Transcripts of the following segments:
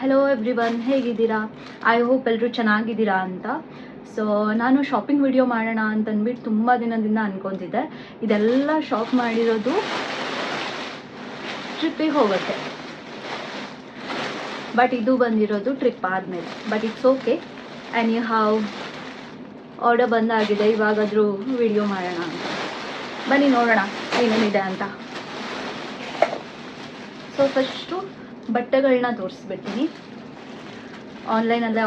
Hello everyone, ಹೇಗಿದ್ದೀರಾ? I hope ಎಲ್ಲರೂ ಚೆನ್ನಾಗಿದ್ದೀರಾ ಅಂತ. ಸೊ ನಾನು ಶಾಪಿಂಗ್ ವಿಡಿಯೋ ಮಾಡೋಣ ಅಂತಂದ್ಬಿಟ್ಟು ತುಂಬ ದಿನದಿಂದ ಅಂದ್ಕೊತಿದ್ದೆ. ಇದೆಲ್ಲ ಶಾಪ್ ಮಾಡಿರೋದು ಟ್ರಿಪ್ಪಿಗೆ ಹೋಗುತ್ತೆ, ಬಟ್ ಇದು ಬಂದಿರೋದು ಟ್ರಿಪ್ ಆದಮೇಲೆ. But it's okay, anyhow order ಬಂದಾಗಿದೆ, ಇವಾಗಾದರೂ ವಿಡಿಯೋ ಮಾಡೋಣ ಅಂತ. ಬನ್ನಿ ನೋಡೋಣ ಏನೇನಿದೆ ಅಂತ. ಸೊ ಫಸ್ಟು ಬಟ್ಟೆಗಳನ್ನ ತೋರಿಸ್ಬಿಡ್ತೀನಿ. ಆನ್ಲೈನಲ್ಲೇ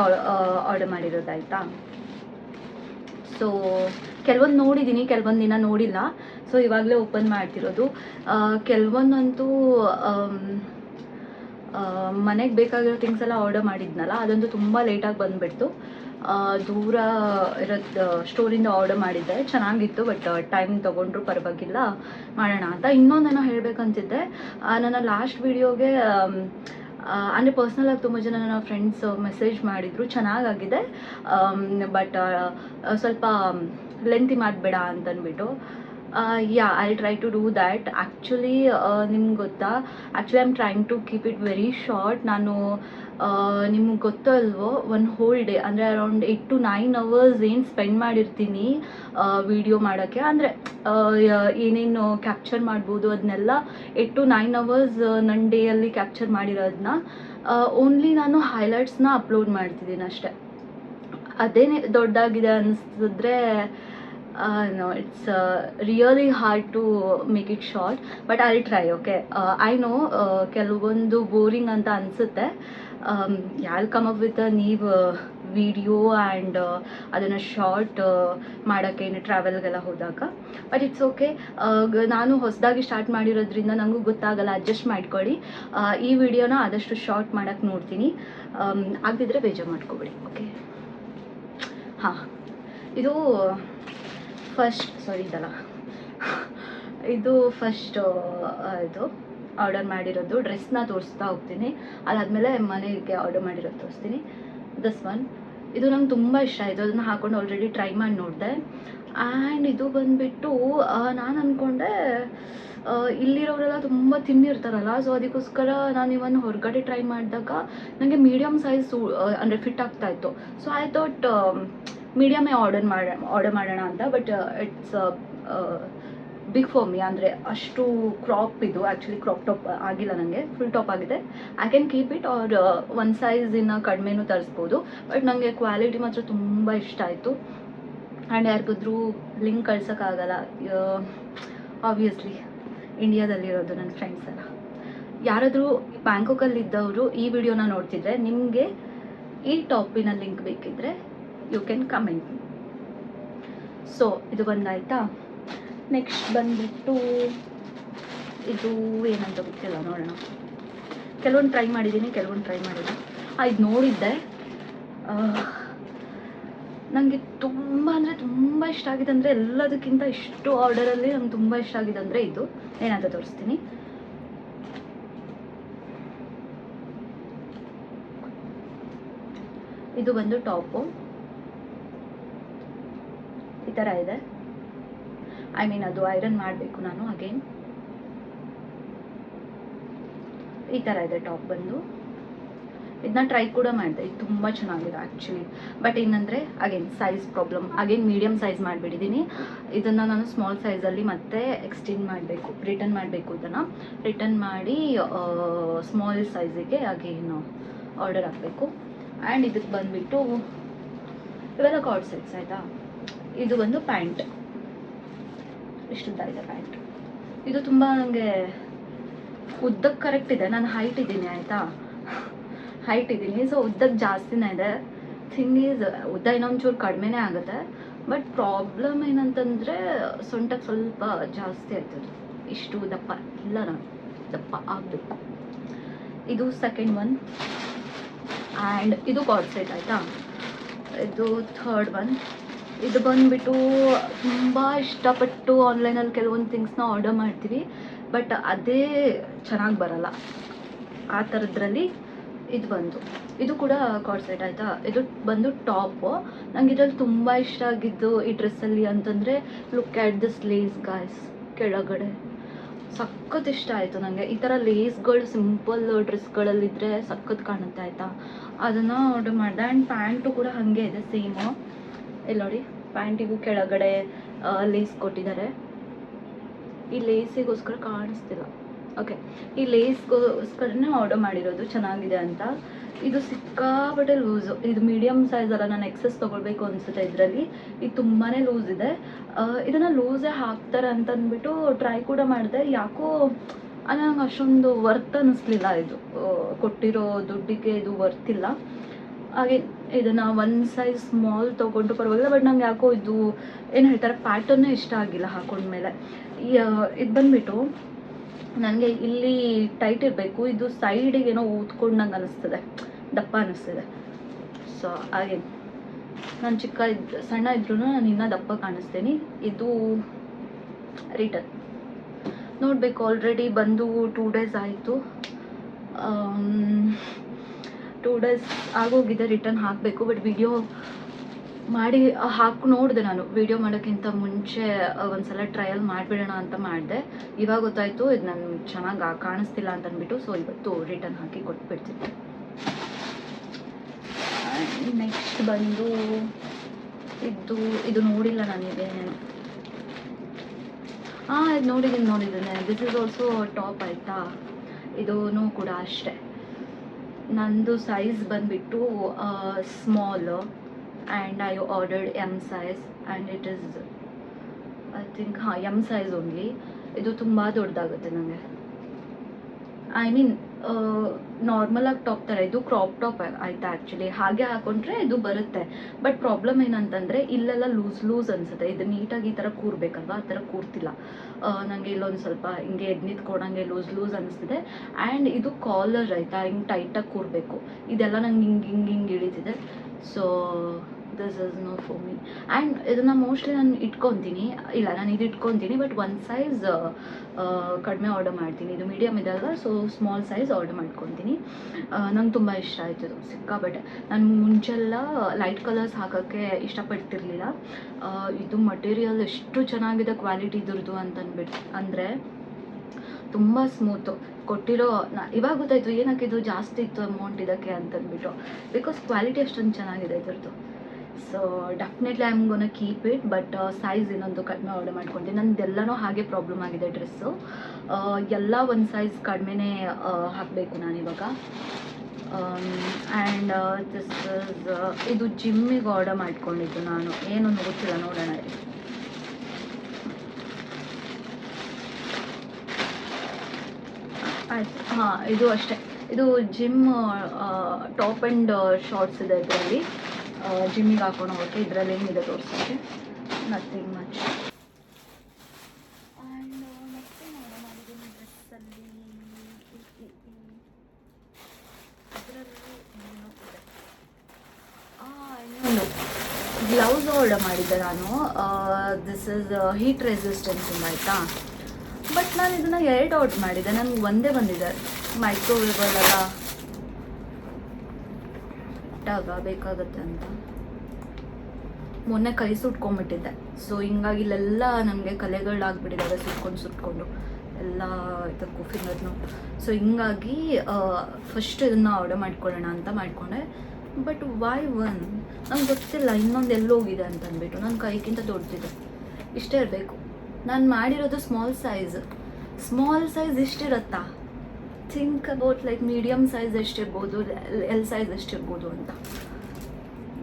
ಆರ್ಡರ್ ಮಾಡಿರೋದಾಯ್ತಾ. ಸೊ ಕೆಲವೊಂದು ನೋಡಿದ್ದೀನಿ, ಕೆಲವೊಂದು ದಿನ ನೋಡಿಲ್ಲ. ಸೊ ಇವಾಗಲೇ ಓಪನ್ ಮಾಡ್ತಿರೋದು. ಕೆಲವೊಂದಂತೂ ಮನೆಗೆ ಬೇಕಾಗಿರೋ ಥಿಂಗ್ಸ್ ಎಲ್ಲ ಆರ್ಡರ್ ಮಾಡಿದ್ನಲ್ಲ, ಅದಂತೂ ತುಂಬ ಲೇಟಾಗಿ ಬಂದುಬಿಡ್ತು. ದೂರ ಇರೋದು ಸ್ಟೋರಿಂದ ಆರ್ಡರ್ ಮಾಡಿದ್ದೆ, ಚೆನ್ನಾಗಿತ್ತು. ಬಟ್ ಟೈಮ್ ತೊಗೊಂಡ್ರು ಪರವಾಗಿಲ್ಲ, ಮಾಡೋಣ ಅಂತ. ಇನ್ನೊಂದೇನೋ ಹೇಳಬೇಕಂತಿದ್ದೆ. ನನ್ನ ಲಾಸ್ಟ್ ವಿಡಿಯೋಗೆ ಅಂದರೆ ಪರ್ಸ್ನಲಾಗಿ ತುಂಬ ಜನ ನನ್ನ ಫ್ರೆಂಡ್ಸ್ ಮೆಸೇಜ್ ಮಾಡಿದರು, ಚೆನ್ನಾಗಾಗಿದೆ ಬಟ್ ಸ್ವಲ್ಪ ಲೆಂತಿ ಮಾಡಬೇಡ ಅಂತಂದ್ಬಿಟ್ಟು. Yeah, I try to do that. Actually ನಿಮ್ಗೆ ಗೊತ್ತಾ, actually I am trying to keep it very short. ನಾನು ನಿಮ್ಗೆ ಗೊತ್ತಲ್ವೋ, ಒನ್ ಹೋಲ್ ಡೇ ಅಂದರೆ ಅರೌಂಡ್ 8 to 9 hours ಏನು ಸ್ಪೆಂಡ್ ಮಾಡಿರ್ತೀನಿ ವಿಡಿಯೋ ಮಾಡೋಕ್ಕೆ. ಅಂದರೆ ಏನೇನು ಕ್ಯಾಪ್ಚರ್ ಮಾಡ್ಬೋದು ಅದನ್ನೆಲ್ಲ 8 to 9 hours ನನ್ನ ಡೇಯಲ್ಲಿ ಕ್ಯಾಪ್ಚರ್ ಮಾಡಿರೋದನ್ನ ಓನ್ಲಿ ನಾನು ಹೈಲೈಟ್ಸ್ನ ಅಪ್ಲೋಡ್ ಮಾಡ್ತಿದ್ದೀನಿ ಅಷ್ಟೆ. ಅದೇನೇ ದೊಡ್ಡದಾಗಿದೆ ಅನಿಸಿದ್ರೆ no, it's really hard to make it short, but I'll try. Okay, I know ಕೆಲವೊಂದು ಬೋರಿಂಗ್ ಅಂತ ಅನಿಸುತ್ತೆ. I'll come up with a new video and ಅದನ್ನು ಶಾರ್ಟ್ ಮಾಡೋಕ್ಕೆ ಟ್ರಾವೆಲ್ಗೆಲ್ಲ ಹೋದಾಗ. ಬಟ್ ಇಟ್ಸ್ ಓಕೆ, ನಾನು ಹೊಸದಾಗಿ ಸ್ಟಾರ್ಟ್ ಮಾಡಿರೋದ್ರಿಂದ ನನಗೂ ಗೊತ್ತಾಗಲ್ಲ, ಅಡ್ಜಸ್ಟ್ ಮಾಡ್ಕೊಳ್ಳಿ. ಈ ವಿಡಿಯೋನ ಆದಷ್ಟು ಶಾರ್ಟ್ ಮಾಡೋಕ್ಕೆ ನೋಡ್ತೀನಿ, ಆಗದಿದ್ರೆ ಬೇಜಾರು ಮಾಡ್ಕೊಬೇಡಿ. ಓಕೆ, ಹಾಂ, ಇದು ಫಸ್ಟ್ ಇದು ಆರ್ಡರ್ ಮಾಡಿರೋದು. ಡ್ರೆಸ್ನ ತೋರಿಸ್ತಾ ಹೋಗ್ತೀನಿ, ಅದಾದಮೇಲೆ ಮನೆಗೆ ಆರ್ಡರ್ ಮಾಡಿರೋದು ತೋರಿಸ್ತೀನಿ. ದಿಸ್ ಒನ್, ಇದು ನಂಗೆ ತುಂಬ ಇಷ್ಟ ಆಯಿತು. ಅದನ್ನು ಹಾಕೊಂಡು ಆಲ್ರೆಡಿ ಟ್ರೈ ಮಾಡಿ ನೋಡಿದೆ. ಆ್ಯಂಡ್ ಇದು ಬಂದುಬಿಟ್ಟು ನಾನು ಅಂದ್ಕೊಂಡೆ ಇಲ್ಲಿರೋರೆಲ್ಲ ತುಂಬ ತಿನ್ನಿರ್ತಾರಲ್ಲ, ಸೊ ಅದಕ್ಕೋಸ್ಕರ ನಾನು ಇವನ್ ಹೊರಗಡೆ ಟ್ರೈ ಮಾಡಿದಾಗ ನನಗೆ ಮೀಡಿಯಮ್ ಸೈಜ್ ಅಂದರೆ ಫಿಟ್ ಆಗ್ತಾಯಿತ್ತು. ಸೊ ಐ ಥಾಟ್ ಮೀಡಿಯಮೇ ಆರ್ಡರ್ ಮಾಡೋಣ ಅಂತ. But it's big for me, ಅಂದರೆ ಅಷ್ಟು ಕ್ರಾಪ್ ಇದು. ಆ್ಯಕ್ಚುಲಿ ಕ್ರಾಪ್ ಟಾಪ್ ಆಗಿಲ್ಲ, ನನಗೆ ಫುಲ್ ಟಾಪ್ ಆಗಿದೆ. I can keep it, or ಒಂದು ಸೈಜಿನ ಕಡಿಮೆನೂ ತರಿಸ್ಬೋದು. ಬಟ್ ನನಗೆ ಕ್ವಾಲಿಟಿ ಮಾತ್ರ ತುಂಬ ಇಷ್ಟ ಆಯಿತು. ಆ್ಯಂಡ್ ಯಾರಿಗಾದ್ರೂ ಲಿಂಕ್ ಕಳ್ಸೋಕ್ಕಾಗಲ್ಲ, ಆಬ್ವಿಯಸ್ಲಿ ಇಂಡಿಯಾದಲ್ಲಿರೋದು ನನ್ನ ಫ್ರೆಂಡ್ಸ್ ಎಲ್ಲ. ಯಾರಾದರೂ ಬ್ಯಾಂಕಾಕಲ್ಲಿದ್ದವರು ಈ ವಿಡಿಯೋನ ನೋಡ್ತಿದ್ರೆ ನಿಮಗೆ ಈ ಟಾಪಿನ ಲಿಂಕ್ ಬೇಕಿದ್ದರೆ ಯು ಕ್ಯಾನ್ ಕಮೆಂಟ್. ಸೊ ಇದು ಬಂದಾಯ್ತಾ. ನೆಕ್ಸ್ಟ್ ಬಂದುಬಿಟ್ಟು ಇದು ಏನಂತ ಗೊತ್ತಿಲ್ಲ, ನೋಡೋಣ. ಕೆಲವೊಂದು ಟ್ರೈ ಮಾಡಿದ್ದೀನಿ, ಕೆಲವೊಂದು ಟ್ರೈ ಮಾಡಿಲ್ಲ. ಇದು ನೋಡಿದ್ದೆ, ನನಗೆ ತುಂಬ ಅಂದರೆ ತುಂಬ ಇಷ್ಟ ಆಗಿದೆ. ಅಂದರೆ ಎಲ್ಲದಕ್ಕಿಂತ ಇಷ್ಟು ಆರ್ಡರಲ್ಲಿ ನಂಗೆ ತುಂಬ ಇಷ್ಟ ಆಗಿದೆ ಅಂದರೆ ಇದು ಏನಂತ ತೋರಿಸ್ತೀನಿ. ಇದು ಬಂದು ಟಾಪು ಈ ಥರ ಇದೆ. ಐ ಮೀನ್ ಅದು ಐರನ್ ಮಾಡಬೇಕು ನಾನು ಅಗೇನ್. ಈ ಥರ ಇದೆ ಟಾಪ್ ಬಂದು. ಇದನ್ನ ಟ್ರೈ ಕೂಡ ಮಾಡಿದೆ, ಇದು ತುಂಬ ಚೆನ್ನಾಗಿದೆ ಆ್ಯಕ್ಚುಲಿ. ಬಟ್ ಏನಂದರೆ again size problem. Again medium size ಮಾಡಿಬಿಟ್ಟಿದ್ದೀನಿ. ಇದನ್ನು ನಾನು ಸ್ಮಾಲ್ ಸೈಜಲ್ಲಿ ಮತ್ತೆ ಎಕ್ಸ್ಟೆಂಡ್ ಮಾಡಬೇಕು, ರಿಟರ್ನ್ ಮಾಡಬೇಕು. ಇದನ್ನು ರಿಟರ್ನ್ ಮಾಡಿ ಸ್ಮಾಲ್ ಸೈಜಿಗೆ ಅಗೇನ್ ಆರ್ಡರ್ ಹಾಕಬೇಕು. ಆ್ಯಂಡ್ ಇದಕ್ಕೆ ಬಂದುಬಿಟ್ಟು ಇವೆಲ್ಲ ಕಾರ್ಡ್ ಸೆಟ್ಸ್ ಆಯಿತಾ. ಇದು ಒಂದು ಪ್ಯಾಂಟ್, ಇಷ್ಟುದ್ದ ಇದೆ ಪ್ಯಾಂಟ್. ಇದು ತುಂಬ ನನಗೆ ಉದ್ದಕ್ಕೆ ಕರೆಕ್ಟ್ ಇದೆ. ನಾನು ಹೈಟ್ ಇದ್ದೀನಿ ಆಯಿತಾ, ಹೈಟ್ ಇದ್ದೀನಿ. ಸೊ ಉದ್ದಕ್ಕೆ ಜಾಸ್ತಿನೇ ಇದೆ. ಥಿಂಗ್ ಈಸ್ ಉದ್ದ ಇನ್ನೊಂಚೂರು ಕಡಿಮೆನೇ ಆಗುತ್ತೆ. ಬಟ್ ಪ್ರಾಬ್ಲಮ್ ಏನಂತಂದರೆ ಸೊಂಟಕ್ಕೆ ಸ್ವಲ್ಪ ಜಾಸ್ತಿ ಆಗ್ತದೆ. ಇಷ್ಟು ದಪ್ಪ ಇಲ್ಲ, ನಾನು ದಪ್ಪ ಆಗಬೇಕು. ಇದು ಸೆಕೆಂಡ್ ಒನ್. ಆ್ಯಂಡ್ ಇದು ಕಾರ್ಡ್ ಸೆಟ್ ಆಯಿತಾ. ಇದು ಥರ್ಡ್ ಒನ್. ಇದು ಬಂದುಬಿಟ್ಟು ತುಂಬ ಇಷ್ಟಪಟ್ಟು ಆನ್ಲೈನಲ್ಲಿ ಕೆಲವೊಂದು ಥಿಂಗ್ಸ್ನ ಆರ್ಡರ್ ಮಾಡ್ತೀವಿ, ಬಟ್ ಅದೇ ಚೆನ್ನಾಗಿ ಬರಲ್ಲ. ಆ ಥರದ್ರಲ್ಲಿ ಇದು ಬಂದು, ಇದು ಕೂಡ ಕಾರ್ಡ್ ಸೆಟ್ ಆಯಿತಾ. ಇದು ಬಂದು ಟಾಪು. ನಂಗೆ ಇದ್ರಲ್ಲಿ ತುಂಬ ಇಷ್ಟ ಆಗಿದ್ದು ಈ ಡ್ರೆಸ್ಸಲ್ಲಿ ಅಂತಂದರೆ look at this lace guys. ಕೆಳಗಡೆ ಸಖತ್ ಇಷ್ಟ ಆಯಿತು ನನಗೆ. ಈ ಥರ ಲೇಸ್ಗಳು ಸಿಂಪಲ್ ಡ್ರೆಸ್ಗಳಲ್ಲಿದ್ದರೆ ಸಖತ್ ಕಾಣುತ್ತೆ ಆಯಿತಾ. ಅದನ್ನು ಆರ್ಡರ್ ಮಾಡಿದೆ. ಆ್ಯಂಡ್ ಪ್ಯಾಂಟು ಕೂಡ ಹಾಗೆ ಇದೆ ಸೇಮು. ಇಲ್ಲಿ ನೋಡಿ, ಪ್ಯಾಂಟಿಗೂ ಕೆಳಗಡೆ ಲೇಸ್ ಕೊಟ್ಟಿದ್ದಾರೆ. ಈ ಲೇಸಿಗೋಸ್ಕರ ಕಾಣಿಸ್ತಿಲ್ಲ. ಓಕೆ, ಈ ಲೇಸ್ಗೋಸ್ಕರನೇ ಆರ್ಡರ್ ಮಾಡಿರೋದು, ಚೆನ್ನಾಗಿದೆ ಅಂತ. ಇದು ಸಿಕ್ಕಾಪಟ್ಟೆ ಲೂಸು. ಇದು ಮೀಡಿಯಮ್ ಸೈಜ್ ಅಲ್ಲ, ನಾನು ಎಕ್ಸೆಸ್ ತೊಗೊಳ್ಬೇಕು ಅನಿಸುತ್ತೆ ಇದರಲ್ಲಿ. ಇದು ತುಂಬಾ ಲೂಸ್ ಇದೆ. ಇದನ್ನು ಲೂಸೇ ಹಾಕ್ತಾರೆ ಅಂತ ಅಂದ್ಬಿಟ್ಟು ಟ್ರೈ ಕೂಡ ಮಾಡಿದೆ. ಯಾಕೋ ನಂಗೆ ಅಷ್ಟೊಂದು ವರ್ತ್ ಅನ್ನಿಸ್ಲಿಲ್ಲ. ಇದು ಕೊಟ್ಟಿರೋ ದುಡ್ಡಿಗೆ ಇದು ವರ್ತಿಲ್ಲ. ಹಾಗೆ ಇದನ್ನು ಒಂದು ಸೈಜ್ ಸ್ಮಾಲ್ ತೊಗೊಂಡು ಪರವಾಗಿಲ್ಲ. ಬಟ್ ನಂಗೆ ಯಾಕೋ ಇದು ಏನು ಹೇಳ್ತಾರೆ, ಪ್ಯಾಟರ್ನೇ ಇಷ್ಟ ಆಗಿಲ್ಲ ಹಾಕೊಂಡ್ಮೇಲೆ. ಇದು ಬಂದುಬಿಟ್ಟು ನನಗೆ ಇಲ್ಲಿ ಟೈಟ್ ಇರಬೇಕು, ಇದು ಸೈಡಿಗೆ ಏನೋ ಊದ್ಕೊಂಡಂಗೆ ಅನ್ನಿಸ್ತದೆ, ದಪ್ಪ ಅನ್ನಿಸ್ತಿದೆ. ಸೊ ಹಾಗೆ ನಾನು ಸಣ್ಣ ಇದ್ರೂ ನಾನು ಇನ್ನೂ ದಪ್ಪ ಕಾಣಿಸ್ತೀನಿ. ಇದು ರಿಟರ್ನ್ ನೋಡಬೇಕು. ಆಲ್ರೆಡಿ ಬಂದು 2 days ಆಯಿತು. 2 days ಆಗೋಗಿದೆ. ರಿಟರ್ನ್ ಹಾಕಬೇಕು. ಬಟ್ ವಿಡಿಯೋ ಮಾಡಿ ನೋಡಿದೆ. ನಾನು ವಿಡಿಯೋ ಮಾಡೋಕ್ಕಿಂತ ಮುಂಚೆ ಒಂದ್ಸಲ ಟ್ರಯಲ್ ಮಾಡಿಬಿಡೋಣ ಅಂತ ಮಾಡಿದೆ. ಇವಾಗ ಗೊತ್ತಾಯಿತು ಇದು ನಾನು ಚೆನ್ನಾಗಿ ಕಾಣಿಸ್ತಿಲ್ಲ ಅಂತ ಅಂದ್ಬಿಟ್ಟು. ಸೊ ಇವತ್ತು ರಿಟರ್ನ್ ಹಾಕಿ ಕೊಟ್ಬಿಡ್ತೀನಿ. ನೆಕ್ಸ್ಟ್ ಬಂದು ಇದು ನೋಡಿಲ್ಲ ನನಗೆ. ಇದು ನೋಡಿದ್ದೇನೆ. ದಿಸ್ ಇಸ್ ಆಲ್ಸೋ ಟಾಪ್ ಆಯಿತಾ. ಇದೂ ಕೂಡ ಅಷ್ಟೇ. ನಂದು ಸೈಜ್ ಬಂದುಬಿಟ್ಟು small and I ordered M size and it is I think M size only. ಇದು ತುಂಬ ದೊಡ್ಡದಾಗುತ್ತೆ ನನಗೆ. ಐ ಮೀನ್ ನಾರ್ಮಲಾಗಿ ಟಾಪ್ ಥರ, ಇದು ಕ್ರಾಪ್ ಟಾಪ್ ಆಯಿತಾ. ಆ್ಯಕ್ಚುಲಿ ಹಾಗೆ ಹಾಕೊಂಡ್ರೆ ಇದು ಬರುತ್ತೆ. ಬಟ್ ಪ್ರಾಬ್ಲಮ್ ಏನಂತಂದರೆ ಇಲ್ಲೆಲ್ಲ ಲೂಸ್ ಅನಿಸುತ್ತೆ. ಇದು ನೀಟಾಗಿ ಈ ಥರ ಕೂರಬೇಕಲ್ವ, ಆ ಥರ ಕೂರ್ತಿಲ್ಲ ನನಗೆ. ಇಲ್ಲೊಂದು ಸ್ವಲ್ಪ ಹಿಂಗೆ ಎದ್ದು ನಿಂತ್ಕೊಂಡಂಗೆ ಲೂಸ್ ಅನ್ನಿಸ್ತಿದೆ. ಆ್ಯಂಡ್ ಇದು ಕಾಲರ್ ಆಯಿತಾ, ಹಿಂಗೆ ಟೈಟಾಗಿ ಕೂರಬೇಕು. ಇದೆಲ್ಲ ನಂಗೆ ಹಿಂಗೆ ಹಿಡಿತಿದೆ. So this is no for me. And ಇದನ್ನು ಮೋಸ್ಟ್ಲಿ ನಾನು ಇಟ್ಕೊತೀನಿ. ನಾನು ಇದು ಇಟ್ಕೊತೀನಿ. ಬಟ್ ಒಂದು ಸೈಜ್ ಕಡಿಮೆ ಆರ್ಡರ್ ಮಾಡ್ತೀನಿ. ಇದು ಮೀಡಿಯಮ್ ಇದೆ ಅಲ್ವಾ, ಸೊ ಸ್ಮಾಲ್ ಸೈಜ್ ಆರ್ಡರ್ ಮಾಡ್ಕೊತೀನಿ. ನಂಗೆ ತುಂಬ ಇಷ್ಟ ಆಯಿತು ಇದು ಸಿಕ್ಕಾಬಟ್ಟೆ. ನಾನು ಮುಂಚೆಲ್ಲ ಲೈಟ್ ಕಲರ್ಸ್ ಹಾಕೋಕ್ಕೆ ಇಷ್ಟಪಡ್ತಿರ್ಲಿಲ್ಲ. ಇದು ಮಟೀರಿಯಲ್ ಎಷ್ಟು ಚೆನ್ನಾಗಿದೆ ಕ್ವಾಲಿಟಿ ಇದ್ರದ್ದು ಅಂದರೆ ತುಂಬ ಸ್ಮೂತು. ಕೊಟ್ಟಿರೋ ಇವಾಗ ಗೊತ್ತಾಯಿತು ಏನಕ್ಕೆ ಇದು ಜಾಸ್ತಿ ಇತ್ತು ಅಮೌಂಟ್ ಇದಕ್ಕೆ ಅಂತಂದ್ಬಿಟ್ಟು. ಬಿಕಾಸ್ ಕ್ವಾಲಿಟಿ ಅಷ್ಟೊಂದು ಚೆನ್ನಾಗಿದೆ ಇದ್ರದ್ದು. So definitely I am ಗೋನ keep it. But size ಇನ್ನೊಂದು ಕಡಿಮೆ ಆರ್ಡರ್ ಮಾಡ್ಕೊತೀನಿ. ನಂದೆಲ್ಲನೂ ಹಾಗೆ ಪ್ರಾಬ್ಲಮ್ ಆಗಿದೆ ಡ್ರೆಸ್ಸು. ಎಲ್ಲ ಒಂದು ಸೈಜ್ ಕಡಿಮೆನೇ ಹಾಕಬೇಕು ನಾನಿವಾಗ. ಆ್ಯಂಡ್ ದಿಸ್ ಇಸ್ ಇದು ಜಿಮ್ಮಿಗೆ ಆರ್ಡರ್ ಮಾಡ್ಕೊಂಡಿದ್ದು ನಾನು. ಏನು ಗೊತ್ತಿಲ್ಲ, ನೋಡೋಣ. ಆಯ್ತು. ಇದು ಅಷ್ಟೇ. ಇದು ಜಿಮ್ ಟಾಪ್ ಆ್ಯಂಡ್ ಶಾರ್ಟ್ಸ್ ಇದೆ ಇದರಲ್ಲಿ. ಜಿಮ್ಮಿಗೆ ಹಾಕೊಂಡು ಹೋಗೋಕ್ಕೆ. ಇದರಲ್ಲಿ ಏನಿದೆ ತೋರಿಸೋಕ್ಕೆ, ನಥಿಂಗ್ ಮಚ್. ಆ್ಯಂಡ್ ಮತ್ತೆ ಆರ್ಡರ್ ಮಾಡಿದ್ದೀನಿ ಡ್ರೆಸ್ಸಲ್ಲಿ. ಇದರಲ್ಲಿ ಇನ್ನೊಂದು ಗ್ಲೌಸ್ ಆರ್ಡರ್ ಮಾಡಿದ್ದೆ ನಾನು. ದಿಸ್ ಇಸ್ ಹೀಟ್ ರೆಸಿಸ್ಟೆನ್ಸ್ ಆಯಿತಾ. ಬಟ್ ನಾನು ಇದನ್ನು 2 ಆರ್ಡರ್ ಮಾಡಿದ್ದೆ. ನನಗೆ ಒಂದೇ ಬಂದಿದೆ. ಮೈಕ್ರೋವೇವಲ್ಲೆಲ್ಲ ಇಟ್ಟಾಗ ಬೇಕಾಗುತ್ತೆ ಅಂತ ಮೊನ್ನೆ ಕೈ ಸುಟ್ಕೊಂಡ್ಬಿಟ್ಟಿದ್ದೆ. ಸೊ ಹಿಂಗಾಗಿ ಇಲ್ಲೆಲ್ಲ ನನಗೆ ಕಲೆಗಳಾಗ್ಬಿಟ್ಟಿದ್ದಾವೆ ಸುಟ್ಕೊಂಡು ಎಲ್ಲ ಇದಕ್ಕೂ ಫಿಂಗರ್ನು. ಸೊ ಹಿಂಗಾಗಿ ಫಸ್ಟ್ ಇದನ್ನು ಆರ್ಡರ್ ಮಾಡ್ಕೊಳ್ಳೋಣ ಅಂತ ಮಾಡಿಕೊಂಡೆ. ಬಟ್ ವೈ ಒನ್ ನಂಗೆ ಗೊತ್ತಿಲ್ಲ ಇನ್ನೊಂದು ಎಲ್ಲೋಗಿದೆ ಅಂತಂದ್ಬಿಟ್ಟು. ನನ್ನ ಕೈಗಿಂತ ದೊಡ್ಡದಿದೆ. ಇಷ್ಟೇ ಇರಬೇಕು. ನಾನು ಮಾಡಿರೋದು ಸ್ಮಾಲ್ ಸೈಜ್ ಇಷ್ಟಿರುತ್ತಾ. Think about like medium size ಎಷ್ಟಿರ್ಬೋದು, ಎಲ್ ಸೈಜ್ ಎಷ್ಟಿರ್ಬೋದು ಅಂತ.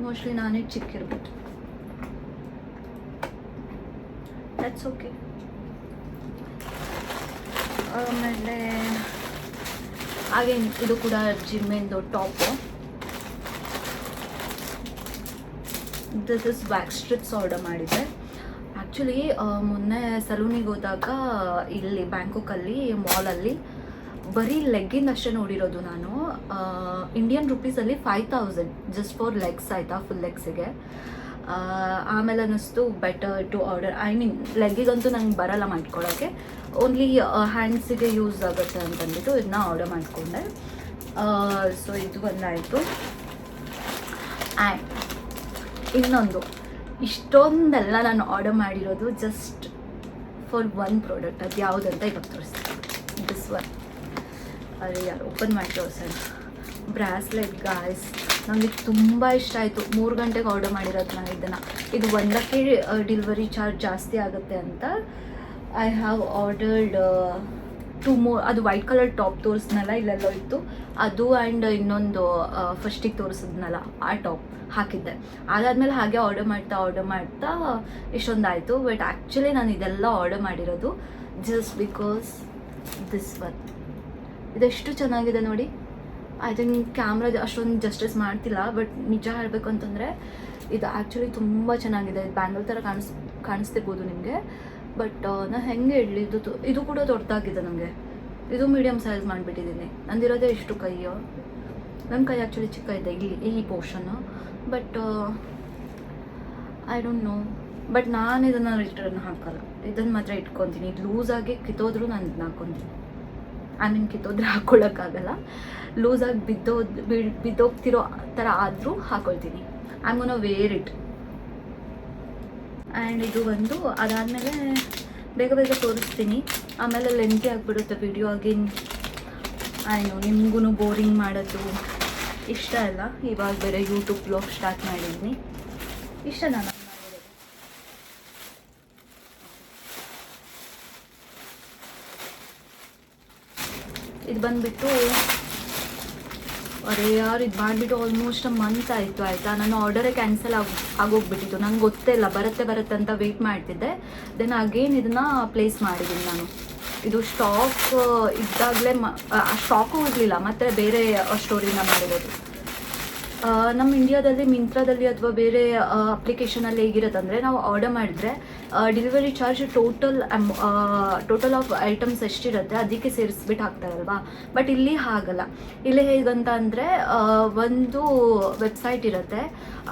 ಮೋಸ್ಟ್ಲಿ ನಾನೇ ಚಿಕ್ಕಿರ್ಬೋದು. That's okay. ಆಮೇಲೆ ಹಾಗೆ ಇದು ಕೂಡ ಜಿಮ್ಮಿಂದು top. This is wax strips order ಮಾಡಿದ್ದೆ. ಆ್ಯಕ್ಚುಲಿ ಮೊನ್ನೆ ಸಲೂನಿಗೆ ಹೋದಾಗ ಇಲ್ಲಿ ಬ್ಯಾಂಕಾಕಲ್ಲಿ ಮಾಲಲ್ಲಿ ಬರೀ ಲೆಗ್ಗಿಂದ ಅಷ್ಟೇ ನೋಡಿರೋದು ನಾನು. ಇಂಡಿಯನ್ ರುಪೀಸಲ್ಲಿ 5000 ಜಸ್ಟ್ ಫಾರ್ ಲೆಗ್ಸ್ ಆಯಿತಾ, ಫುಲ್ ಲೆಗ್ಸಿಗೆ. ಆಮೇಲೆ ಅನ್ನಿಸ್ತು better to order. I mean ಲೆಗ್ಗಿಗಂತೂ ನಂಗೆ ಬರಲ್ಲ ಮಾಡ್ಕೊಳ್ಳೋಕ್ಕೆ, ಓನ್ಲಿ ಹ್ಯಾಂಡ್ಸಿಗೆ ಯೂಸ್ ಆಗುತ್ತೆ ಅಂತಂದ್ಬಿಟ್ಟು ಇದನ್ನ ಆರ್ಡರ್ ಮಾಡಿಕೊಂಡೆ. ಸೊ ಇದು ಒಂದಾಯಿತು. ಆ್ಯಂಡ್ ಇನ್ನೊಂದು, ಇಷ್ಟೊಂದೆಲ್ಲ ನಾನು ಆರ್ಡರ್ ಮಾಡಿರೋದು ಜಸ್ಟ್ ಫಾರ್ 1 ಪ್ರಾಡಕ್ಟ್. ಅದು ಯಾವುದಂತ ಇವಾಗ ತೋರಿಸ್ತೀನಿ. This one. ಅರೆ ಯಾರು ಓಪನ್ ಮಾಡಿ ತೋರಿಸೋಣ. ಬ್ರಾಸ್ಲೆಟ್ ಗಾಯ್ಸ್, ನನಗೆ ತುಂಬ ಇಷ್ಟ ಆಯಿತು. 3 ಗಂಟೆಗೆ ಆರ್ಡರ್ ಮಾಡಿರೋದು ನಾನು ಇದನ್ನು. ಇದು ಒಂದಕ್ಕೆ ಡೆಲಿವರಿ ಚಾರ್ಜ್ ಜಾಸ್ತಿ ಆಗುತ್ತೆ ಅಂತ ಐ ಹ್ಯಾವ್ ಆರ್ಡರ್ಡ್ 2 more. ಅದು ವೈಟ್ ಕಲರ್ ಟಾಪ್ ತೋರಿಸ್ನಲ್ಲ, ಇಲ್ಲೆಲ್ಲೋ ಇತ್ತು ಅದು, ಆ್ಯಂಡ್ ಇನ್ನೊಂದು ಫಸ್ಟಿಗೆ ತೋರಿಸಿದ್ನಲ್ಲ ಆ ಟಾಪ್ ಹಾಕಿದ್ದೆ. ಅದಾದಮೇಲೆ ಹಾಗೆ ಆರ್ಡರ್ ಮಾಡ್ತಾ ಇಷ್ಟೊಂದು ಆಯಿತು. ಬಟ್ ಆ್ಯಕ್ಚುಲಿ ನಾನು ಇದೆಲ್ಲ ಆರ್ಡರ್ ಮಾಡಿರೋದು ಜಸ್ಟ್ ಬಿಕಾಸ್ ದಿಸ್ ಒನ್. ಇದೆಷ್ಟು ಚೆನ್ನಾಗಿದೆ ನೋಡಿ. ಐ ಥಿಂಕ್ ಕ್ಯಾಮ್ರಾ ಅಷ್ಟೊಂದು ಜಸ್ಟಿಸ್ ಮಾಡ್ತಿಲ್ಲ, ಬಟ್ ನಿಜ ಹೇಳಬೇಕು ಅಂತಂದರೆ ಇದು ಆ್ಯಕ್ಚುಲಿ ತುಂಬ ಚೆನ್ನಾಗಿದೆ. ಬ್ಯಾಂಗಲ್ ಥರ ಕಾಣಿಸ್ತಿರ್ಬೋದು ನಿಮಗೆ, ಬಟ್ ನಾನು ಹೆಂಗೆ ಇಡಲಿ, ಇದು ಕೂಡ ದೊಡ್ಡದಾಗಿದೆ ನನಗೆ. ಇದು ಮೀಡಿಯಮ್ ಸೈಜ್ ಮಾಡಿಬಿಟ್ಟಿದ್ದೀನಿ. ನಂದಿರೋದೇ ಇಷ್ಟು ಕೈಯು, ನನ್ನ ಕೈ ಆ್ಯಕ್ಚುಲಿ ಚಿಕ್ಕ ಇದೆ ಈ ಪೋರ್ಷನ್ನು. But I don't know, but ನಾನು ಇದನ್ನು ರಿಟರ್ನ್ ಹಾಕಲ್ಲ, ಇದನ್ನು ಮಾತ್ರ ಇಟ್ಕೊತೀನಿ. ಇದು ಲೂಸಾಗಿ ಕಿತ್ತೋದ್ರೂ ನಾನು ಇದನ್ನ ಹಾಕ್ಕೊತೀನಿ. ಐ ಮೀನ್ ಕಿತ್ತೋದ್ರೆ ಹಾಕ್ಕೊಳ್ಳೋಕ್ಕಾಗಲ್ಲ, ಲೂಸಾಗಿ ಬಿದ್ದೋಗ್ತಿರೋ ಥರ ಆದರೂ ಹಾಕ್ಕೊಳ್ತೀನಿ. I am gonna where it. And ಇದು ಒಂದು ಅದಾದಮೇಲೆ ಬೇಗ ತೋರಿಸ್ತೀನಿ, ಆಮೇಲೆ ಲೆಂತಿ ಆಗಿಬಿಡುತ್ತೆ ವಿಡಿಯೋ. ಅಗೇನ್ ಆಯ್ನು ನಿಮಗೂ ಬೋರಿಂಗ್ ಮಾಡೋದು ಇಷ್ಟ ಇಲ್ಲ. ಇವಾಗ ಬೇರೆ ಯೂಟ್ಯೂಬ್ ಬ್ಲಾಗ್ ಸ್ಟಾರ್ಟ್ ಮಾಡಿದ್ದೀನಿ, ಇಷ್ಟ ನಾನು ಮಾಡಿರೋದು. ಇದು ಬಂದುಬಿಟ್ಟು ಅರೆ ಯಾರು ಇದು ಮಾಡಿಬಿಟ್ಟು ಆಲ್ಮೋಸ್ಟ್ ಮಂತ್ ಆಯಿತು ಆಯಿತಾ. ನಾನು ಆರ್ಡರೇ ಕ್ಯಾನ್ಸಲ್ ಆಗೋಗ್ಬಿಟ್ಟಿತ್ತು. ನಂಗೆ ಗೊತ್ತೇ ಇಲ್ಲ, ಬರುತ್ತೆ ಅಂತ ವೆಯ್ಟ್ ಮಾಡ್ತಿದ್ದೆ. ದೆನ್ ಅಗೇನ್ ಇದನ್ನು ಪ್ಲೇಸ್ ಮಾಡಿದ್ದೀನಿ ನಾನು. ಇದು ಸ್ಟಾಕ್ ಇದ್ದಾಗಲೇ ಸ್ಟಾಕು ಇರಲಿಲ್ಲ, ಮತ್ತು ಬೇರೆ ಸ್ಟೋರಿನ ಮಾಡಿರೋದು. ನಮ್ಮ ಇಂಡಿಯಾದಲ್ಲಿ ಮಿಂತ್ರಾದಲ್ಲಿ ಅಥವಾ ಬೇರೆ ಅಪ್ಲಿಕೇಶನಲ್ಲಿ ಹೇಗಿರುತ್ತಂದರೆ, ನಾವು ಆರ್ಡರ್ ಮಾಡಿದ್ರೆ delivery charge total of items ಎಷ್ಟಿರುತ್ತೆ ಅದಕ್ಕೆ ಸೇರಿಸ್ಬಿಟ್ಟು ಹಾಕ್ತಾರಲ್ವಾ. ಬಟ್ ಇಲ್ಲಿ ಹಾಗಲ್ಲ. ಇಲ್ಲಿ ಹೇಗಂತ ಅಂದರೆ, ಒಂದು ವೆಬ್ಸೈಟ್ ಇರುತ್ತೆ,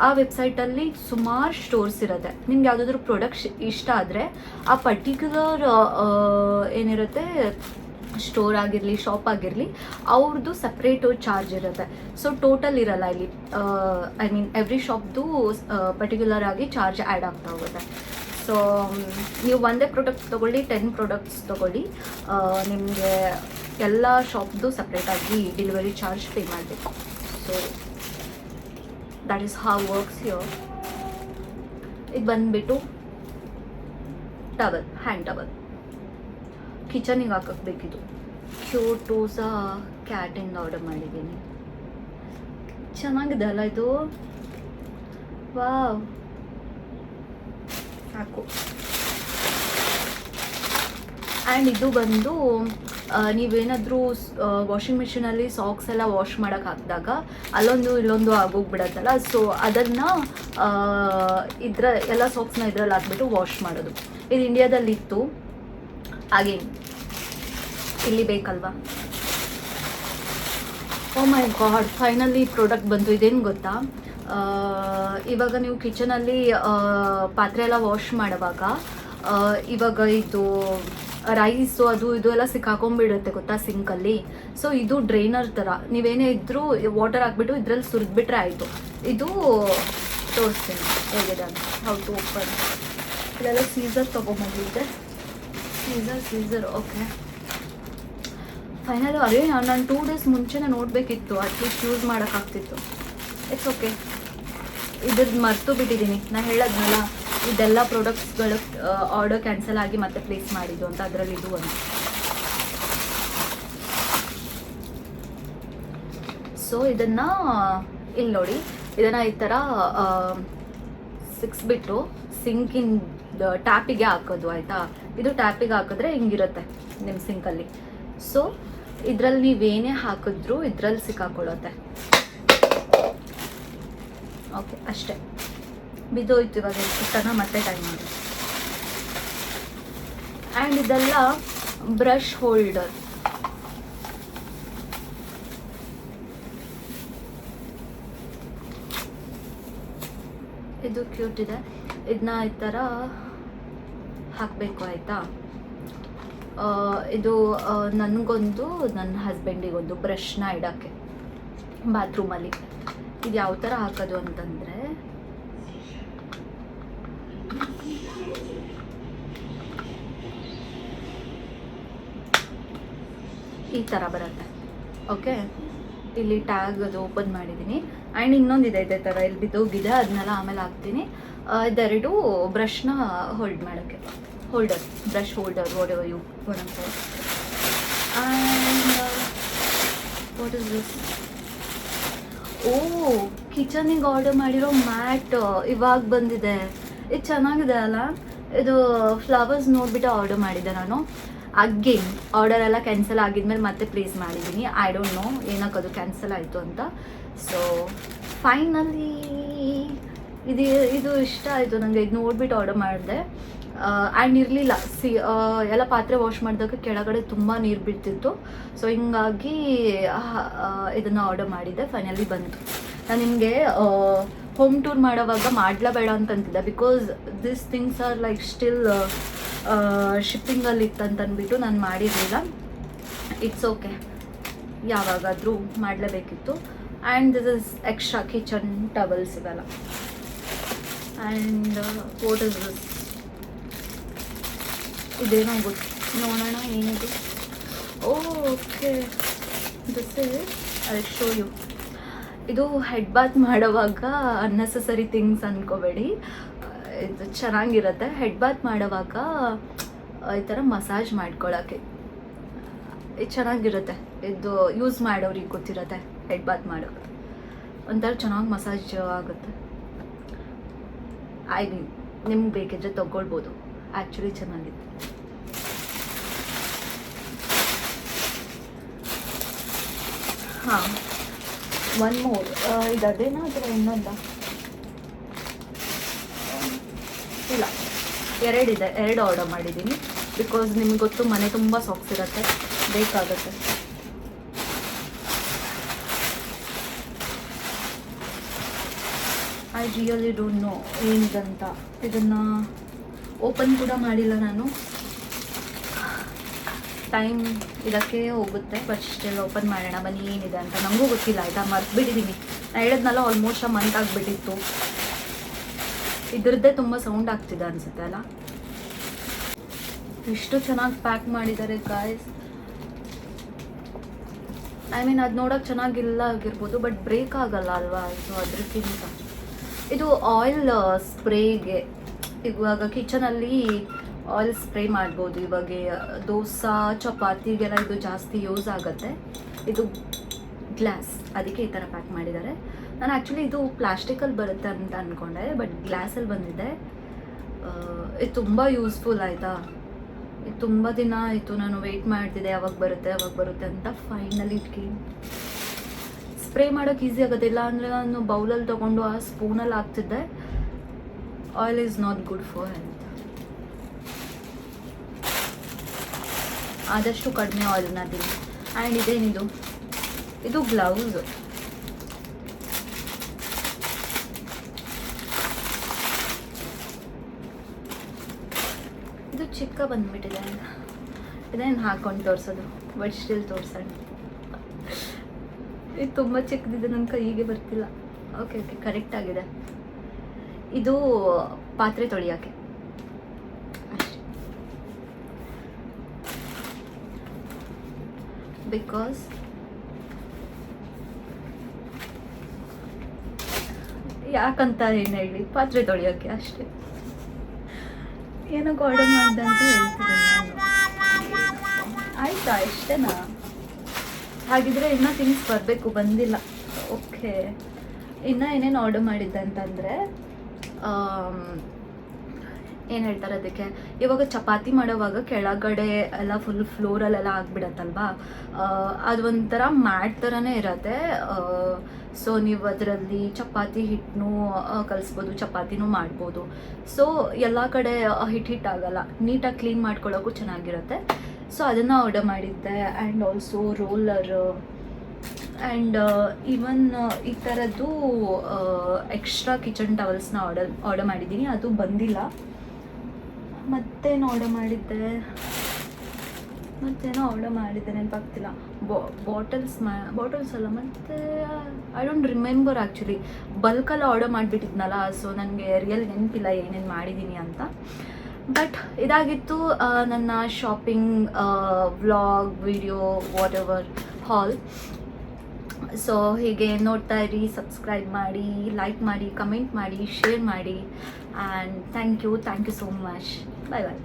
ಆ ವೆಬ್ಸೈಟಲ್ಲಿ ಸುಮಾರು ಸ್ಟೋರ್ಸ್ ಇರುತ್ತೆ. ನಿಮ್ಗೆ ಯಾವುದಾದ್ರೂ ಪ್ರಾಡಕ್ಟ್ಸ್ ಇಷ್ಟ ಆದರೆ ಆ ಪರ್ಟಿಕ್ಯುಲರ್ ಏನಿರುತ್ತೆ ಸ್ಟೋರ್ ಆಗಿರಲಿ ಶಾಪ್ ಆಗಿರಲಿ ಅವ್ರದ್ದು ಸಪ್ರೇಟು ಚಾರ್ಜ್ ಇರುತ್ತೆ. ಸೊ ಟೋಟಲ್ ಇರಲ್ಲ ಇಲ್ಲಿ. ಐ ಮೀನ್ ಎವ್ರಿ ಶಾಪ್ದು ಪರ್ಟಿಕ್ಯುಲರ್ ಆಗಿ ಚಾರ್ಜ್ ಆ್ಯಡ್ ಆಗ್ತಾ ಹೋಗುತ್ತೆ. ಸೊ ನೀವು ಒಂದೇ ಪ್ರಾಡಕ್ಟ್ ತೊಗೊಳ್ಳಿ, 10 ಪ್ರಾಡಕ್ಟ್ಸ್ ತೊಗೊಳ್ಳಿ, ನಿಮಗೆ ಎಲ್ಲ ಶಾಪ್ದು ಸಪ್ರೇಟಾಗಿ ಡೆಲಿವರಿ ಚಾರ್ಜ್ ಪೇ ಮಾಡಬೇಕು. So that is how works here. ಇದು ಬಂದುಬಿಟ್ಟು ಟವಲ್, ಹ್ಯಾಂಡ್ ಟವಲ್, ಕಿಚನಿಗೆ ಹಾಕಕ್ಕೆ ಬೇಕಿದ್ದು. ಕ್ಯೂಟು ಸಹ ಕ್ಯಾಟಿಂದ ಆರ್ಡರ್ ಮಾಡಿದ್ದೀನಿ. ಚೆನ್ನಾಗಿದೆ ಅಲ್ಲ ಇದು, ವಾವ್ ಸಾಕು. ಆ್ಯಂಡ್ ಇದು ಬಂದು ನೀವೇನಾದರೂ ವಾಷಿಂಗ್ ಮಿಷಿನಲ್ಲಿ ಸಾಕ್ಸ್ ಎಲ್ಲ ವಾಶ್ ಮಾಡೋಕ್ಕೆ ಹಾಕಿದಾಗ ಅಲ್ಲೊಂದು ಇಲ್ಲೊಂದು ಆಗೋಗ್ಬಿಡತ್ತಲ್ಲ, ಸೊ ಅದನ್ನು ಎಲ್ಲ ಸಾಕ್ಸ್ನ ಇದರಲ್ಲಿ ಹಾಕ್ಬಿಟ್ಟು ವಾಶ್ ಮಾಡೋದು. ಇದು ಇಂಡಿಯಾದಲ್ಲಿತ್ತು, ಅಗೇನ್ ಇಲ್ಲಿ ಬೇಕಲ್ವಾ. ಓ ಮೈ ಗಾಡ್, ಫೈನಲಿ ಪ್ರಾಡಕ್ಟ್ ಬಂತು. ಇದೇನು ಗೊತ್ತಾ, ಇವಾಗ ನೀವು ಕಿಚನಲ್ಲಿ ಪಾತ್ರೆ ಎಲ್ಲ ವಾಶ್ ಮಾಡುವಾಗ ಇವಾಗ ಇದು ರೈಸು ಅದು ಇದು ಎಲ್ಲ ಸಿಕ್ಕಾಕೊಂಡ್ಬಿಡುತ್ತೆ ಗೊತ್ತಾ ಸಿಂಕಲ್ಲಿ. ಸೊ ಇದು ಡ್ರೈನರ್ ಥರ, ನೀವೇನೇ ಇದ್ದರೂ ವಾಟರ್ ಹಾಕ್ಬಿಟ್ಟು ಇದರಲ್ಲಿ ಸುರಿದ್ಬಿಟ್ರೆ ಆಯಿತು. ಇದು ತೋರಿಸ್ತೀನಿ ಹೇಗಿದೆ ಅಂತ. ಹೌದು ಓಪನ್. ಇದೆಲ್ಲ ಸೀಸರ್ ತೊಗೊಂಬಂದಿದ್ದೆ. Scissor okay. ಫೈನಲ್ ಅದೇ ನಾನು 2 ಡೇಸ್ ಮುಂಚೆನೇ ನೋಡಬೇಕಿತ್ತು, ಅಟ್ಲೀಸ್ಟ್ ಯೂಸ್ ಮಾಡೋಕ್ಕಾಗ್ತಿತ್ತು. It's okay. ಇದ್ರದ್ದು ಮರೆತು ಬಿಟ್ಟಿದ್ದೀನಿ. ನಾನು ಹೇಳೋದ್ನಲ್ಲ, ಇದೆಲ್ಲ ಪ್ರಾಡಕ್ಟ್ಸ್ಗಳು ಆರ್ಡರ್ ಕ್ಯಾನ್ಸಲ್ ಆಗಿ ಮತ್ತೆ ಪ್ಲೇಸ್ ಮಾಡಿದ್ದು ಅಂತ, ಅದರಲ್ಲಿ ಇದು ಒಂದು. ಸೊ ಇದನ್ನು ಇಲ್ಲಿ ನೋಡಿ, ಇದನ್ನು ಈ ಥರ ಸಿಕ್ಸ್ಬಿಟ್ಟು ಸಿಂಕಿನ ಟ್ಯಾಪಿಗೆ ಹಾಕೋದು ಆಯಿತಾ. ಇದು ಟ್ಯಾಪಿಗೆ ಹಾಕಿದ್ರೆ ಹಿಂಗಿರುತ್ತೆ ನಿಮ್ಮ ಸಿಂಕಲ್ಲಿ. ಸೊ ಇದರಲ್ಲಿ ನೀವೇನೇ ಹಾಕಿದ್ರೂ ಇದರಲ್ಲಿ ಸಿಕ್ಕಾಕೊಳ್ಳುತ್ತೆ. ಓಕೆ ಅಷ್ಟೇ, ಬಿದ್ದೋಯ್ತು. ಇವಾಗ ಇಷ್ಟನ್ನ ಮತ್ತೆ ಟೈಮ್ ಮಾಡಿ. ಆ್ಯಂಡ್ ಇದೆಲ್ಲ ಬ್ರಷ್ ಹೋಲ್ಡರ್. ಇದು ಕ್ಯೂಟ್ ಇದೆ. ಇದನ್ನ ಈ ಥರ ಹಾಕಬೇಕು ಆಯಿತಾ. ಇದು ನನಗೊಂದು, ನನ್ನ ಹಸ್ಬೆಂಡಿಗೊಂದು ಬ್ರಷ್ನ ಇಡೋಕ್ಕೆ ಬಾತ್ರೂಮಲ್ಲಿ. ಇದು ಯಾವ ಥರ ಹಾಕೋದು ಅಂತಂದರೆ, ಈ ಥರ ಬರುತ್ತೆ. ಓಕೆ, ಇಲ್ಲಿ ಟ್ಯಾಗ್ ಅದು ಓಪನ್ ಮಾಡಿದ್ದೀನಿ. ಆ್ಯಂಡ್ ಇನ್ನೊಂದಿದೆ ಇದೇ ಥರ ಇಲ್ಲಿ ಬಿದ್ದೋಗಿದೆ, ಅದನ್ನೆಲ್ಲ ಆಮೇಲೆ ಹಾಕ್ತೀನಿ. ಇದೆರಡು ಬ್ರಷ್ನ ಹೋಲ್ಡ್ ಮಾಡೋಕ್ಕೆ, holder, brush holder, whatever you ಬರುತ್ತೆ. And what is this? Oh, ಕಿಚನಿಗೆ ಆರ್ಡರ್ ಮಾಡಿರೋ ಮ್ಯಾಟ್ ಇವಾಗ ಬಂದಿದೆ. ಇದು ಚೆನ್ನಾಗಿದೆ ಅಲ್ಲ? ಇದು ಫ್ಲವರ್ಸ್ ನೋಡಿಬಿಟ್ಟು ಆರ್ಡರ್ ಮಾಡಿದ್ದೆ ನಾನು. ಅಗೇನ್ ಆರ್ಡರ್ ಎಲ್ಲ ಕ್ಯಾನ್ಸಲ್ ಆಗಿದ್ಮೇಲೆ ಮತ್ತೆ ಪ್ಲೇಸ್ ಮಾಡಿದ್ದೀನಿ. ಐ ಡೋಂಟ್ ನೋ ಏನಕ್ಕೆ ಅದು ಕ್ಯಾನ್ಸಲ್ ಆಯಿತು ಅಂತ. ಸೊ ಫೈನಲಿ ಇದು ಇಷ್ಟ ಆಯಿತು ನನಗೆ. ಇದು ನೋಡಿಬಿಟ್ಟು ಆರ್ಡರ್ ಮಾಡಿದೆ. ಆ್ಯಂಡ್ ಇರಲಿಲ್ಲ ಎಲ್ಲ ಪಾತ್ರೆ ವಾಶ್ ಮಾಡಿದಾಗ ಕೆಳಗಡೆ ತುಂಬ ನೀರು ಬೀಳ್ತಿತ್ತು. ಸೊ ಹಿಂಗಾಗಿ ಇದನ್ನು ಆರ್ಡರ್ ಮಾಡಿದ್ದೆ. ಫೈನಲಿ ಬಂತು. ನಾನು ನಿಮಗೆ ಹೋಮ್ ಟೂರ್ ಮಾಡೋವಾಗ ಮಾಡಲೇಬೇಡ ಅಂತಂತಿದ್ದೆ, because this things are like still ಶಿಪ್ಪಿಂಗಲ್ಲಿ ಇತ್ತಂತಂದ್ಬಿಟ್ಟು ನಾನು ಮಾಡಿರಲಿಲ್ಲ. ಇಟ್ಸ್ ಓಕೆ, ಯಾವಾಗಾದರೂ ಮಾಡಲೇಬೇಕಿತ್ತು. And this is extra kitchen towels ಇವೆಲ್ಲ. And what is this? ಇದೇನೋ ಗೊತ್ತು, ನೋಡೋಣ ಏನಿದೆ. Okay, this is, I show you. ಇದು ಹೆಡ್ ಬಾತ್ ಮಾಡೋವಾಗ ಅನ್ನೆಸೆಸರಿ ಥಿಂಗ್ಸ್ ಅಂದ್ಕೋಬೇಡಿ, ಇದು ಚೆನ್ನಾಗಿರುತ್ತೆ. ಹೆಡ್ ಬಾತ್ ಮಾಡೋವಾಗ ಈ ಥರ ಮಸಾಜ್ ಮಾಡ್ಕೊಳ್ಳೋಕ್ಕೆ ಇದು ಚೆನ್ನಾಗಿರುತ್ತೆ. ಇದು ಯೂಸ್ ಮಾಡೋರಿಗೆ ಗೊತ್ತಿರುತ್ತೆ. ಹೆಡ್ ಬಾತ್ ಮಾಡೋಕ್ಕೆ ಒಂಥರ ಚೆನ್ನಾಗಿ ಮಸಾಜ್ ಆಗುತ್ತೆ. ಐ ಮೀನ್ ನಿಮ್ಗೆ ಬೇಕಿದ್ರೆ ತೊಗೊಳ್ಬೋದು, ಆ್ಯಕ್ಚುಲಿ ಚೆನ್ನಾಗಿದೆ. ಹಾಂ, ಒನ್ ಮೋರ್. ಇದು ಅದೇನಾ ಅಥವಾ ಇನ್ನೊಂದ? ಇಲ್ಲ, ಎರಡಿದೆ. ಎರಡು ಆರ್ಡರ್ ಮಾಡಿದ್ದೀನಿ ಬಿಕಾಸ್ ನಿಮ್ಗೆ ಗೊತ್ತು ಮನೆ ತುಂಬ ಸಾಕ್ಸ್ ಇರುತ್ತೆ, ಬೇಕಾಗುತ್ತೆ. ಐ ರಿಯಲಿ ಡೋಂಟ್ ನೋ ಏನಿದಂತ. ಇದನ್ನು ಓಪನ್ ಕೂಡ ಮಾಡಿಲ್ಲ ನಾನು. ಟೈಮ್ ಇದಕ್ಕೆ ಹೋಗುತ್ತೆ, ಬಟ್ ಸ್ಟಿಲ್ ಓಪನ್ ಮಾಡೋಣ ಬನ್ನಿ ಏನಿದೆ ಅಂತ. ನನಗೂ ಗೊತ್ತಿಲ್ಲ ಆಯಿತಾ, ಮರ್ತ್ಬಿಟ್ಟಿದ್ದೀನಿ. ನಾನು ಹೇಳಿದ್ನಲ್ಲ ಆಲ್ಮೋಸ್ಟ್ ಮಂತ್ ಆಗಿಬಿಟ್ಟಿತ್ತು. ಇದ್ರದ್ದೇ ತುಂಬ ಸೌಂಡ್ ಆಗ್ತಿದೆ ಅನಿಸುತ್ತೆ ಅಲ್ಲ? ಎಷ್ಟು ಚೆನ್ನಾಗಿ ಪ್ಯಾಕ್ ಮಾಡಿದ್ದಾರೆ ಗಾಯ್ಸ್. ಐ ಮೀನ್ ಅದು ನೋಡೋಕೆ ಚೆನ್ನಾಗಿಲ್ಲ ಆಗಿರ್ಬೋದು, ಬಟ್ ಬ್ರೇಕ್ ಆಗಲ್ಲ ಅಲ್ವಾ? ಸೊ ಅದಕ್ಕಿಂತ ಇದು ಆಯಿಲ್ ಸ್ಪ್ರೇಗೆ, ಇವಾಗ ಕಿಚನಲ್ಲಿ ಆಯಿಲ್ ಸ್ಪ್ರೇ ಮಾಡ್ಬೋದು. ಇವಾಗ ದೋಸೆ ಚಪಾತಿಗೆಲ್ಲ ಇದು ಜಾಸ್ತಿ ಯೂಸ್ ಆಗುತ್ತೆ. ಇದು ಗ್ಲಾಸ್, ಅದಕ್ಕೆ ಈ ಥರ ಪ್ಯಾಕ್ ಮಾಡಿದ್ದಾರೆ. ನಾನು ಆ್ಯಕ್ಚುಲಿ ಇದು ಪ್ಲಾಸ್ಟಿಕಲ್ಲಿ ಬರುತ್ತೆ ಅಂತ ಅಂದ್ಕೊಂಡೆ, ಬಟ್ ಗ್ಲಾಸಲ್ಲಿ ಬಂದಿದೆ. ಇದು ತುಂಬ ಯೂಸ್ಫುಲ್ ಆಯಿತಾ. ಇದು ತುಂಬ ದಿನ ಆಯಿತು ನಾನು ವೆಯ್ಟ್ ಮಾಡ್ತಿದ್ದೆ, ಯಾವಾಗ ಬರುತ್ತೆ ಅಂತ. ಫೈನಲಿ ಇಟ್ಕಿ ಸ್ಪ್ರೇ ಮಾಡೋಕ್ಕೆ ಈಸಿ ಆಗುತ್ತೆ. ಇಲ್ಲ ಅಂದರೆ ನಾನು ಬೌಲಲ್ಲಿ ತೊಗೊಂಡು ಆ ಸ್ಪೂನಲ್ಲಿ ಹಾಕ್ತಿದ್ದೆ. Oil is not good for health. ಆದಷ್ಟು ಕಡಿಮೆ ಆಯಿಲ್ನ ತಿನ್ನಿ. ಆ್ಯಂಡ್ ಇದೇನಿದು? ಇದು ಗ್ಲೌಸ್. ಇದು ಚಿಕ್ಕ ಬಂದ್ಬಿಟ್ಟಿದೆ. ಇದೇನು ಹಾಕೊಂಡು ತೋರಿಸೋದು, ಬಟ್ ಸ್ಟಿಲ್ ತೋರಿಸೋಣ. ಇದು ತುಂಬ ಚಿಕ್ಕದಿದೆ, ನನ್ನ ಕೈಗೆ ಬರ್ತಿಲ್ಲ. ಓಕೆ ಓಕೆ, ಕರೆಕ್ಟ್ ಆಗಿದೆ. ಇದು ಪಾತ್ರೆ ತೊಳೆಯೋಕ್ಕೆ ಅಷ್ಟೇ. ಬಿಕಾಸ್ ಯಾಕಂತ ಏನು ಹೇಳಿ, ಪಾತ್ರೆ ತೊಳೆಯೋಕ್ಕೆ ಅಷ್ಟೇ. ಏನಕ್ಕೆ ಆರ್ಡರ್ ಮಾಡಿದೆ ಅಂತ ಹೇಳ್ತೀನಿ ನಾನು. ಆಯಿತಾ, ಇಷ್ಟೇನಾ? ಹಾಗಿದ್ರೆ ಇನ್ನೂ ಥಿಂಗ್ಸ್ ಬರಬೇಕು, ಬಂದಿಲ್ಲ. ಓಕೆ, ಇನ್ನೂ ಏನೇನು ಆರ್ಡರ್ ಮಾಡಿದ್ದೆ ಅಂತಂದರೆ, ಏನು ಹೇಳ್ತಾರೆ ಅದಕ್ಕೆ, ಇವಾಗ ಚಪಾತಿ ಮಾಡೋವಾಗ ಕೆಳಗಡೆ ಎಲ್ಲ ಫುಲ್ ಫ್ಲೋರಲ್ಲೆಲ್ಲ ಆಗಿಬಿಡತ್ತಲ್ವಾ, ಅದು ಒಂಥರ ಮ್ಯಾಟ್ ಥರನೇ ಇರುತ್ತೆ. ಸೊ ನೀವು ಅದರಲ್ಲಿ ಚಪಾತಿ ಹಿಟ್ಟನ್ನು ಕಲಿಸ್ಬೋದು, ಚಪಾತಿನೂ ಮಾಡ್ಬೋದು. ಸೊ ಎಲ್ಲ ಕಡೆ ಹಿಟ್ಟಾಗಲ್ಲ, ನೀಟಾಗಿ ಕ್ಲೀನ್ ಮಾಡ್ಕೊಳ್ಳೋಕ್ಕೂ ಚೆನ್ನಾಗಿರುತ್ತೆ. ಸೊ ಅದನ್ನು ಆರ್ಡರ್ ಮಾಡಿದ್ದೆ. ಆ್ಯಂಡ್ ಆಲ್ಸೋ ರೋಲರು, ಆ್ಯಂಡ್ ಈವನ್ ಈ ಥರದ್ದು ಎಕ್ಸ್ಟ್ರಾ ಕಿಚನ್ ಟವಲ್ಸ್ನ ಆರ್ಡರ್ ಮಾಡಿದ್ದೀನಿ. ಅದು ಬಂದಿಲ್ಲ. ಮತ್ತೇನೋ ಆರ್ಡರ್ ಮಾಡಿದ್ದೆ ನೆನಪಾಗ್ತಿಲ್ಲ. ಬಾಟಲ್ಸ್ ಅಲ್ಲ, ಮತ್ತು ಐ ಡೋಂಟ್ ರಿಮೆಂಬರ್ ಆ್ಯಕ್ಚುಲಿ. ಬಲ್ಕಲ್ಲಿ ಆರ್ಡರ್ ಮಾಡಿಬಿಟ್ಟಿದ್ನಲ್ಲ, ಸೊ ನನಗೆ ರಿಯಲ್ ನೆನಪಿಲ್ಲ ಏನೇನು ಮಾಡಿದ್ದೀನಿ ಅಂತ. ಬಟ್ ಇದಾಗಿತ್ತು ನನ್ನ shopping vlog video whatever haul. So ಹೀಗೆ ನೋಡ್ತಾ ಇರಿ, ಸಬ್ಸ್ಕ್ರೈಬ್ ಮಾಡಿ, ಲೈಕ್ ಮಾಡಿ, ಕಮೆಂಟ್ ಮಾಡಿ, ಶೇರ್ ಮಾಡಿ, and thank you so much. Bye bye.